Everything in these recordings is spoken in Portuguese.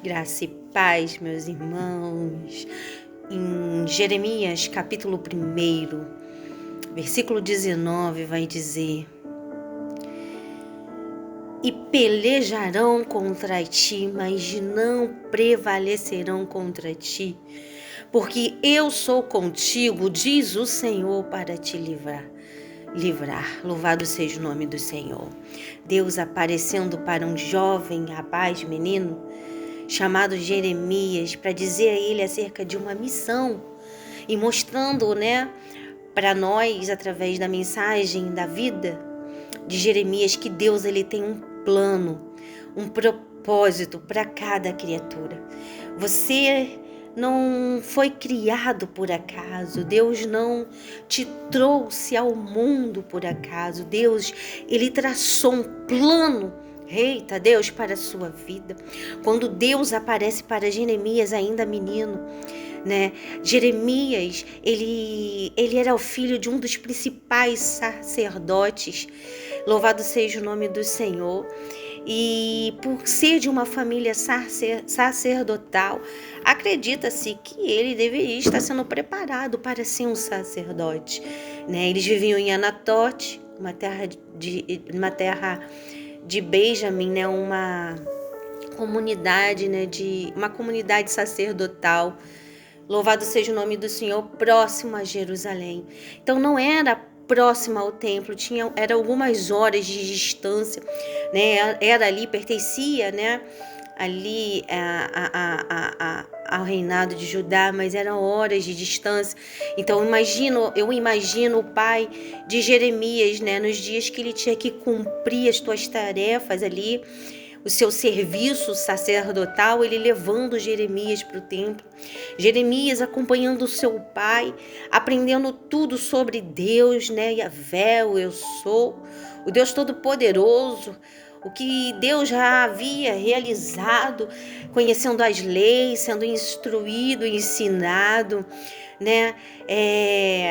Graça e paz, meus irmãos. Em Jeremias, capítulo 1, versículo 19, vai dizer: E pelejarão contra ti, mas não prevalecerão contra ti, porque eu sou contigo, diz o Senhor, para te livrar. Louvado seja o nome do Senhor. Deus aparecendo para um jovem rapaz, menino, chamado Jeremias, para dizer a ele acerca de uma missão e mostrando, para nós, através da mensagem da vida de Jeremias, que Deus ele tem um plano, um propósito para cada criatura. Você não foi criado por acaso. Deus não te trouxe ao mundo por acaso. Deus, ele traçou um plano, eita Deus, para a sua vida. Quando Deus aparece para Jeremias, ainda menino, Jeremias, ele era o filho de um dos principais sacerdotes. Louvado seja o nome do Senhor. E por ser de uma família sacerdotal, acredita-se que ele deveria estar sendo preparado para ser um sacerdote. Eles viviam em Anatote, uma terra de Benjamim, uma comunidade, uma comunidade sacerdotal. Louvado seja o nome do Senhor, próximo a Jerusalém. Então não era próxima ao templo, era algumas horas de distância, era ali, pertencia, ali ao reinado de Judá, mas eram horas de distância. Então eu imagino o pai de Jeremias, nos dias que ele tinha que cumprir as suas tarefas ali, o seu serviço sacerdotal, ele levando Jeremias para o templo. Jeremias acompanhando o seu pai, aprendendo tudo sobre Deus, Yahvé, o eu sou, o Deus Todo-Poderoso, o que Deus já havia realizado, conhecendo as leis, sendo instruído, ensinado,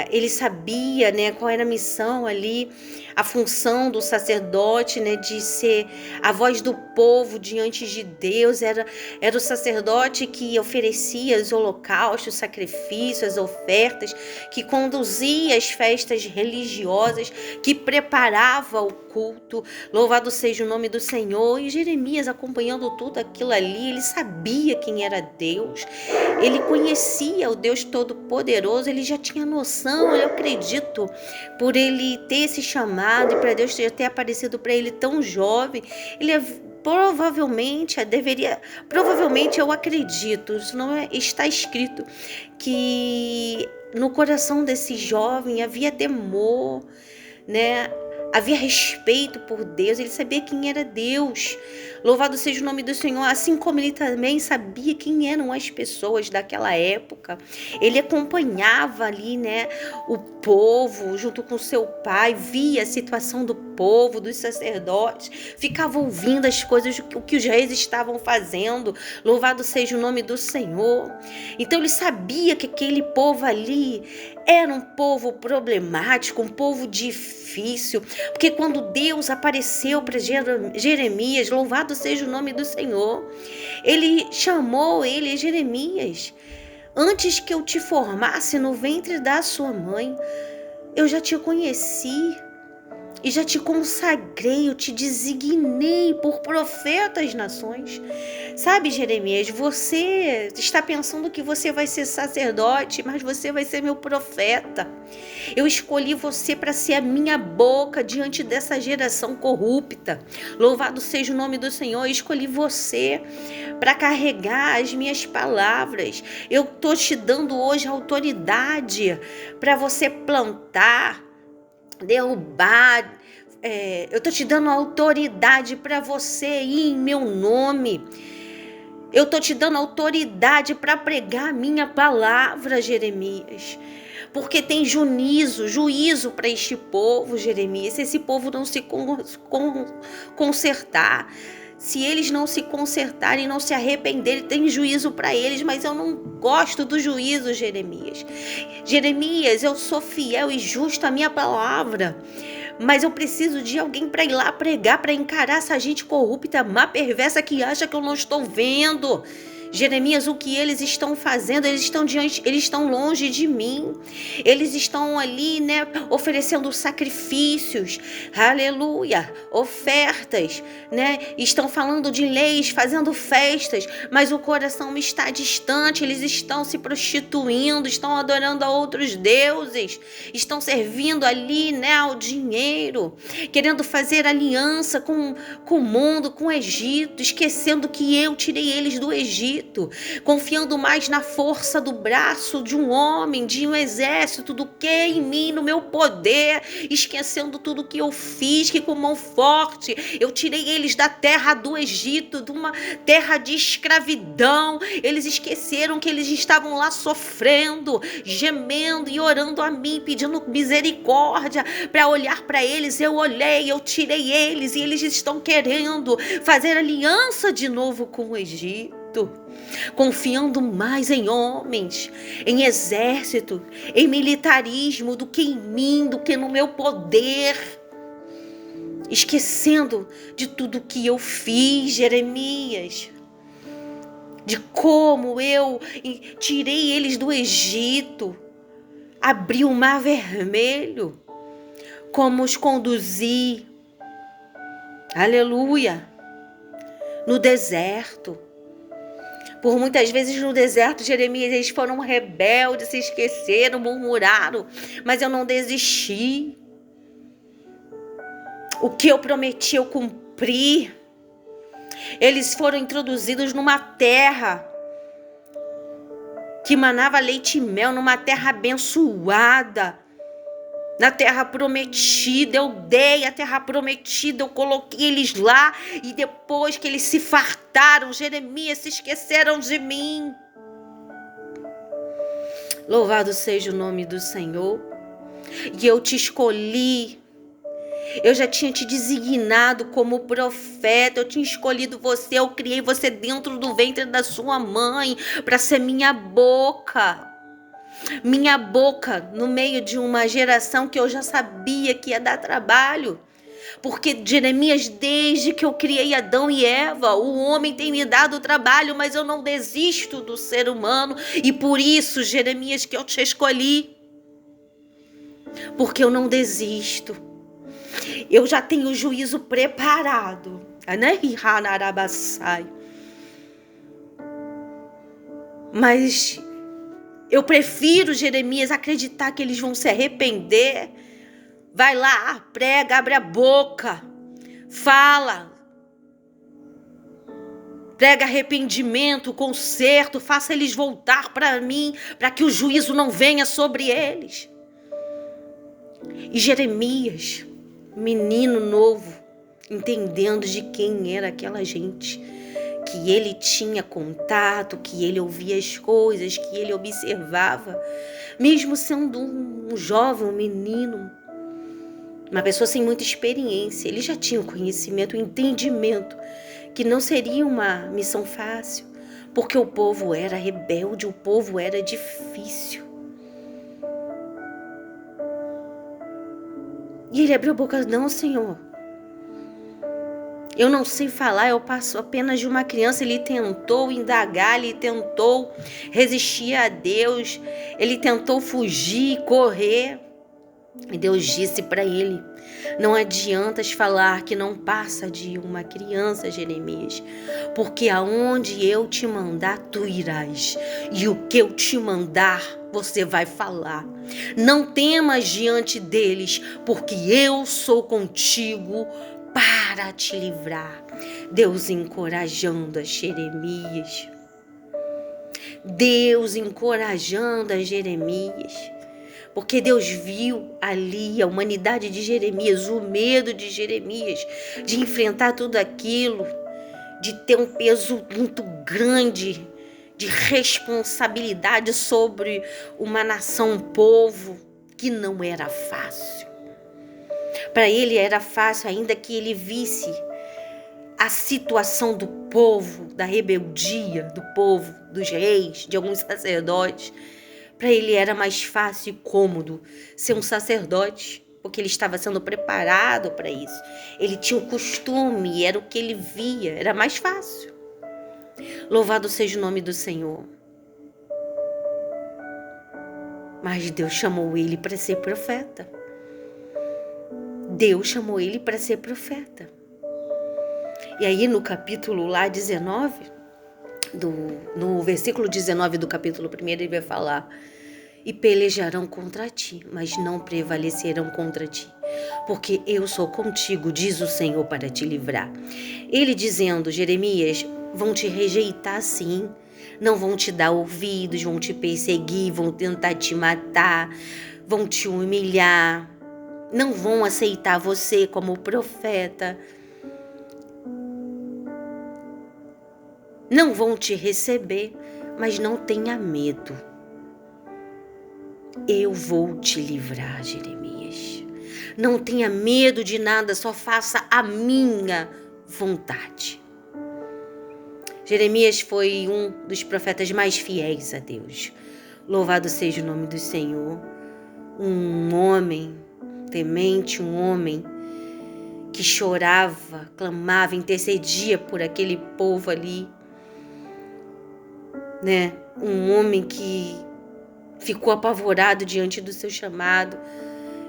ele sabia, qual era a missão ali, a função do sacerdote, de ser a voz do povo diante de Deus. Era o sacerdote que oferecia os holocaustos, sacrifícios, as ofertas, que conduzia as festas religiosas, que preparava o culto. Louvado seja o nome do Senhor. E Jeremias, acompanhando tudo aquilo ali, ele sabia quem era Deus, ele conhecia o Deus Todo-Poderoso, ele já tinha noção, eu acredito, por ele ter esse chamado e para Deus ter aparecido para ele tão jovem, ele provavelmente eu acredito, isso não está escrito, que no coração desse jovem havia temor, havia respeito por Deus, ele sabia quem era Deus. Louvado seja o nome do Senhor, assim como ele também sabia quem eram as pessoas daquela época. Ele acompanhava ali, o povo junto com seu pai, via a situação do povo, dos sacerdotes, ficava ouvindo as coisas, o que os reis estavam fazendo. Louvado seja o nome do Senhor. Então ele sabia que aquele povo ali era um povo problemático, um povo difícil, porque quando Deus apareceu para Jeremias, louvado seja o nome do Senhor, ele chamou ele, Jeremias: antes que eu te formasse no ventre da sua mãe, eu já te conheci e já te consagrei, eu te designei por profeta às nações. Sabe, Jeremias, você está pensando que você vai ser sacerdote, mas você vai ser meu profeta. Eu escolhi você para ser a minha boca diante dessa geração corrupta. Louvado seja o nome do Senhor. Eu escolhi você para carregar as minhas palavras. Eu estou te dando hoje autoridade para você plantar, derrubar. Eu estou te dando autoridade para você ir em meu nome. Eu estou te dando autoridade para pregar a minha palavra, Jeremias. Porque tem juízo para este povo, Jeremias. Se esse povo não se consertar, se eles não se consertarem, não se arrependerem, tem juízo para eles. Mas eu não gosto do juízo, Jeremias. Jeremias, eu sou fiel e justo à minha palavra. Mas eu preciso de alguém para ir lá pregar, para encarar essa gente corrupta, má, perversa, que acha que eu não estou vendo. Jeremias, o que eles estão fazendo? Eles estão longe de mim. Eles estão ali, né, oferecendo sacrifícios, aleluia, ofertas, né? Estão falando de leis, fazendo festas, mas o coração está distante. Eles estão se prostituindo, estão adorando a outros deuses, estão servindo ali, né, ao dinheiro, querendo fazer aliança com o mundo, com o Egito, esquecendo que eu tirei eles do Egito, confiando mais na força do braço de um homem, de um exército, do que em mim, no meu poder, esquecendo tudo que eu fiz, que com mão forte eu tirei eles da terra do Egito, de uma terra de escravidão. Eles esqueceram que eles estavam lá sofrendo, gemendo e orando a mim, pedindo misericórdia. Para olhar para eles, eu olhei, eu tirei eles, e eles estão querendo fazer aliança de novo com o Egito, confiando mais em homens, em exército, em militarismo, do que em mim, do que no meu poder, esquecendo de tudo que eu fiz, Jeremias, de como eu tirei eles do Egito, abri o Mar Vermelho, como os conduzi, aleluia, no deserto. Por muitas vezes no deserto, Jeremias, eles foram rebeldes, se esqueceram, murmuraram, mas eu não desisti. O que eu prometi, eu cumpri. Eles foram introduzidos numa terra que manava leite e mel, numa terra abençoada, na terra prometida. Eu dei a terra prometida, eu coloquei eles lá, e depois que eles se fartaram, Jeremias, se esqueceram de mim. Louvado seja o nome do Senhor. E eu te escolhi. Eu já tinha te designado como profeta, eu tinha escolhido você, eu criei você dentro do ventre da sua mãe para ser minha boca. Minha boca no meio de uma geração que eu já sabia que ia dar trabalho. Porque, Jeremias, desde que eu criei Adão e Eva, o homem tem me dado trabalho, mas eu não desisto do ser humano. E por isso, Jeremias, que eu te escolhi. Porque eu não desisto. Eu já tenho o juízo preparado. Mas eu prefiro, Jeremias, acreditar que eles vão se arrepender. Vai lá, prega, abre a boca, fala. Prega arrependimento, conserto, faça eles voltar para mim, para que o juízo não venha sobre eles. E Jeremias, menino novo, entendendo de quem era aquela gente, que ele tinha contato, que ele ouvia as coisas, que ele observava, mesmo sendo um jovem, um menino, uma pessoa sem muita experiência, ele já tinha o conhecimento, o entendimento, que não seria uma missão fácil, porque o povo era rebelde, o povo era difícil. E ele abriu a boca: não, Senhor, eu não sei falar, eu passo apenas de uma criança. Ele tentou indagar, ele tentou resistir a Deus, ele tentou fugir, correr. E Deus disse para ele: não adiantas falar que não passa de uma criança, Jeremias, porque aonde eu te mandar, tu irás, e o que eu te mandar, você vai falar. Não temas diante deles, porque eu sou contigo para te livrar. Deus encorajando a Jeremias. Deus encorajando a Jeremias. Porque Deus viu ali a humanidade de Jeremias, o medo de Jeremias, de enfrentar tudo aquilo, de ter um peso muito grande, de responsabilidade sobre uma nação, um povo, que não era fácil. Para ele era fácil, ainda que ele visse a situação do povo, da rebeldia do povo, dos reis, de alguns sacerdotes. Para ele era mais fácil e cômodo ser um sacerdote, porque ele estava sendo preparado para isso. Ele tinha o costume, era o que ele via, era mais fácil. Louvado seja o nome do Senhor. Mas Deus chamou ele para ser profeta. Deus chamou ele para ser profeta. E aí no capítulo lá 19, no versículo 19 do capítulo 1, ele vai falar: e pelejarão contra ti, mas não prevalecerão contra ti, porque eu sou contigo, diz o Senhor, para te livrar. Ele dizendo: Jeremias, vão te rejeitar sim, não vão te dar ouvidos, vão te perseguir, vão tentar te matar, vão te humilhar, não vão aceitar você como profeta, não vão te receber, mas não tenha medo. Eu vou te livrar, Jeremias. Não tenha medo de nada, só faça a minha vontade. Jeremias foi um dos profetas mais fiéis a Deus. Louvado seja o nome do Senhor. Um homem temente, um homem que chorava, clamava, intercedia por aquele povo ali, né? Um homem que ficou apavorado diante do seu chamado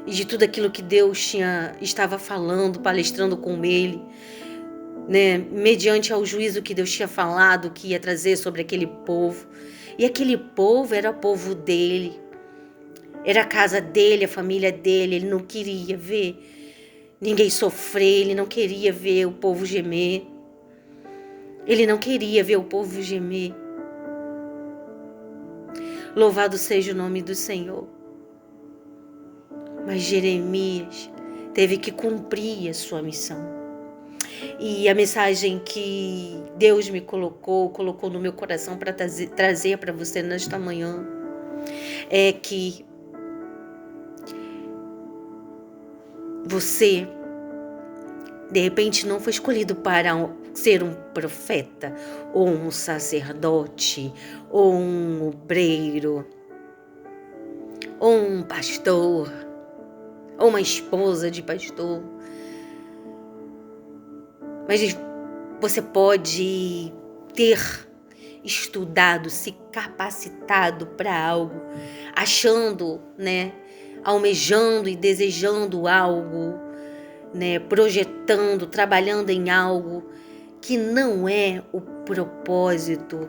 e de tudo aquilo que Deus estava falando, palestrando com ele, né? Mediante ao juízo que Deus tinha falado que ia trazer sobre aquele povo. E aquele povo era o povo dele, era a casa dele, a família dele. Ele não queria ver ninguém sofrer, ele não queria ver o povo gemer. Ele não queria ver o povo gemer. Louvado seja o nome do Senhor. Mas Jeremias teve que cumprir a sua missão. E a mensagem que Deus me colocou no meu coração para trazer para você nesta manhã é que você, de repente, não foi escolhido para ser um profeta, ou um sacerdote, ou um obreiro, ou um pastor, ou uma esposa de pastor. Mas você pode ter estudado, se capacitado para algo, achando, né, almejando e desejando algo, né, projetando, trabalhando em algo que não é o propósito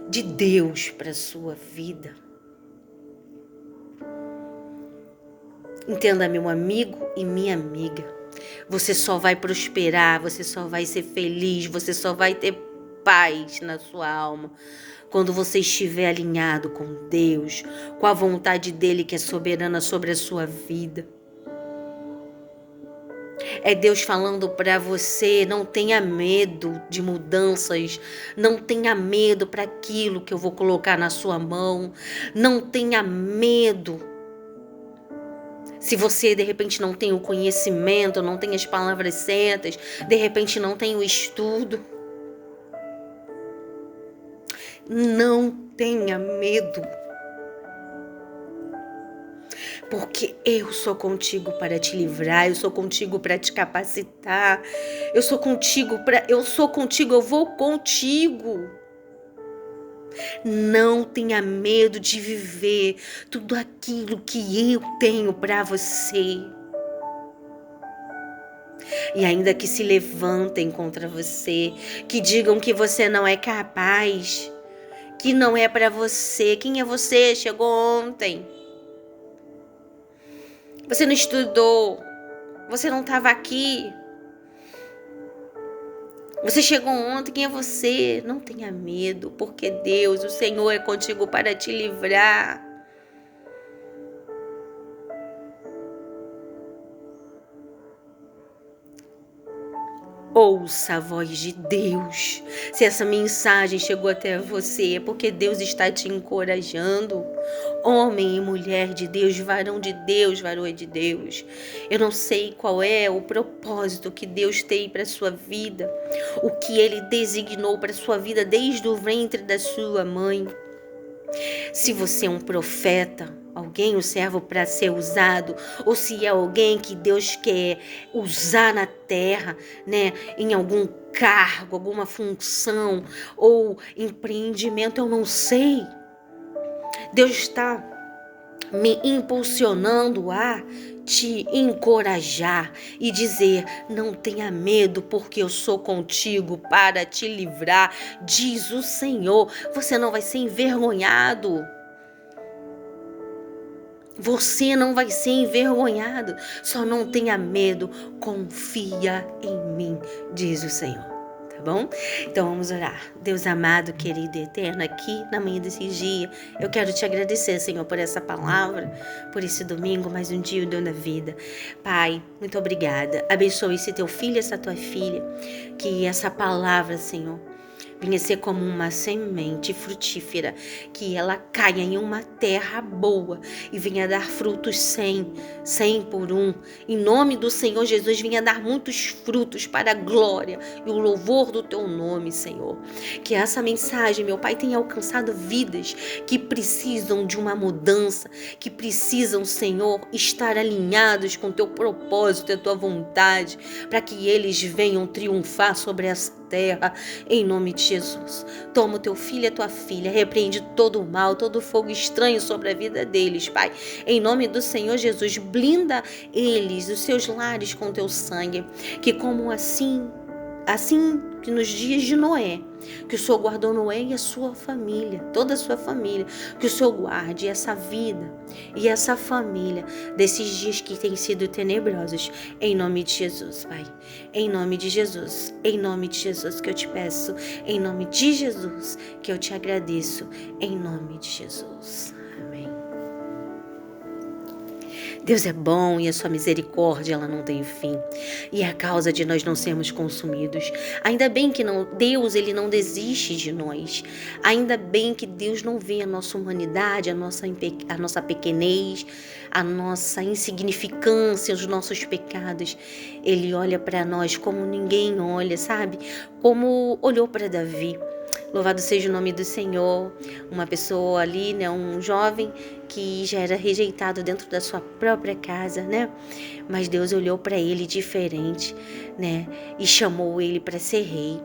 de Deus para a sua vida. Entenda, meu amigo e minha amiga, você só vai prosperar, você só vai ser feliz, você só vai ter paz na sua alma quando você estiver alinhado com Deus, com a vontade dele que é soberana sobre a sua vida. É Deus falando para você: não tenha medo de mudanças, não tenha medo para aquilo que eu vou colocar na sua mão, não tenha medo. Se você de repente não tem o conhecimento, não tem as palavras certas, de repente não tem o estudo, não tenha medo. Porque eu sou contigo para te livrar, eu sou contigo para te capacitar, eu vou contigo. Não tenha medo de viver tudo aquilo que eu tenho para você. E ainda que se levantem contra você, que digam que você não é capaz, que não é para você. Quem é você? Chegou ontem. Você não estudou, você não estava aqui. Você chegou ontem, quem é você? Não tenha medo, porque Deus, o Senhor, é contigo para te livrar. Ouça a voz de Deus. Se essa mensagem chegou até você, é porque Deus está te encorajando. Homem e mulher de Deus, varão de Deus, varoa de Deus. Eu não sei qual é o propósito que Deus tem para a sua vida, o que Ele designou para a sua vida desde o ventre da sua mãe. Se você é um profeta, alguém, o servo para ser usado, ou se é alguém que Deus quer usar na terra, né, em algum cargo, alguma função ou empreendimento, eu não sei. Deus está me impulsionando a te encorajar e dizer: não tenha medo, porque eu sou contigo para te livrar, diz o Senhor. Você não vai ser envergonhado. Você não vai ser envergonhado. Só não tenha medo, confia em mim, diz o Senhor. Tá bom? Então vamos orar. Deus amado, querido e eterno, aqui na manhã desse dia, eu quero te agradecer, Senhor, por essa palavra, por esse domingo, mais um dia, o dom da vida. Pai, muito obrigada. Abençoe esse teu filho, essa tua filha, que essa palavra, Senhor, venha ser como uma semente frutífera, que ela caia em uma terra boa e venha dar frutos 100 por um. Em nome do Senhor Jesus, venha dar muitos frutos para a glória e o louvor do teu nome, Senhor. Que essa mensagem, meu Pai, tenha alcançado vidas que precisam de uma mudança, que precisam, Senhor, estar alinhados com o teu propósito e a tua vontade, para que eles venham triunfar sobre essa terra, em nome de Jesus. Toma o teu filho e a tua filha, repreende todo o mal, todo o fogo estranho sobre a vida deles, Pai. Em nome do Senhor Jesus, blinda eles, os seus lares com o teu sangue, que como assim que nos dias de Noé, que o Senhor guardou Noé e a sua família, toda a sua família, que o Senhor guarde essa vida e essa família desses dias que têm sido tenebrosos, em nome de Jesus, Pai. Em nome de Jesus, em nome de Jesus que eu te peço, em nome de Jesus que eu te agradeço, em nome de Jesus. Amém. Deus é bom e a sua misericórdia ela não tem fim. E é a causa de nós não sermos consumidos. Ainda bem que Deus ele não desiste de nós. Ainda bem que Deus não vê a nossa humanidade, a nossa pequenez, a nossa insignificância, os nossos pecados. Ele olha para nós como ninguém olha, sabe? Como olhou para Davi. Louvado seja o nome do Senhor. Uma pessoa ali, né, um jovem que já era rejeitado dentro da sua própria casa, né? Mas Deus olhou para ele diferente, né? E chamou ele para ser rei,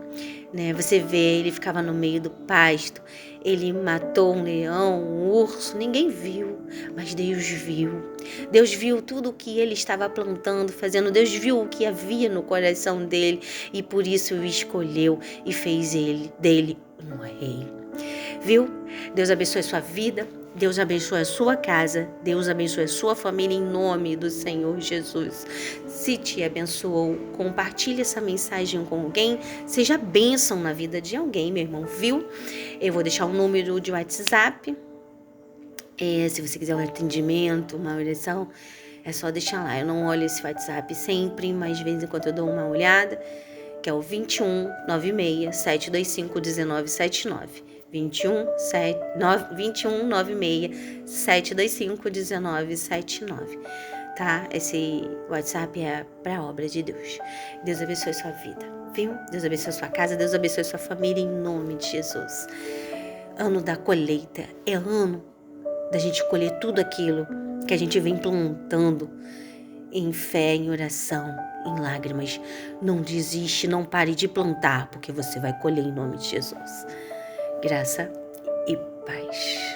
né? Você vê, ele ficava no meio do pasto, ele matou um leão, um urso, ninguém viu, mas Deus viu. Deus viu tudo o que ele estava plantando, fazendo. Deus viu o que havia no coração dele e por isso o escolheu e fez dele um rei. Viu? Deus abençoe a sua vida. Deus abençoe a sua casa, Deus abençoe a sua família em nome do Senhor Jesus. Se te abençoou, compartilhe essa mensagem com alguém, seja bênção na vida de alguém, meu irmão, viu? Eu vou deixar o número de WhatsApp, se você quiser um atendimento, uma oração, é só deixar lá. Eu não olho esse WhatsApp sempre, mas de vez em quando eu dou uma olhada, que é o 21 96 725 1979. 21 96 725 1979, tá? Esse WhatsApp é para a obra de Deus. Deus abençoe sua vida, viu? Deus abençoe sua casa, Deus abençoe sua família em nome de Jesus. Ano da colheita, é ano da gente colher tudo aquilo que a gente vem plantando em fé, em oração, em lágrimas. Não desiste, não pare de plantar, porque você vai colher em nome de Jesus. Graça e paz.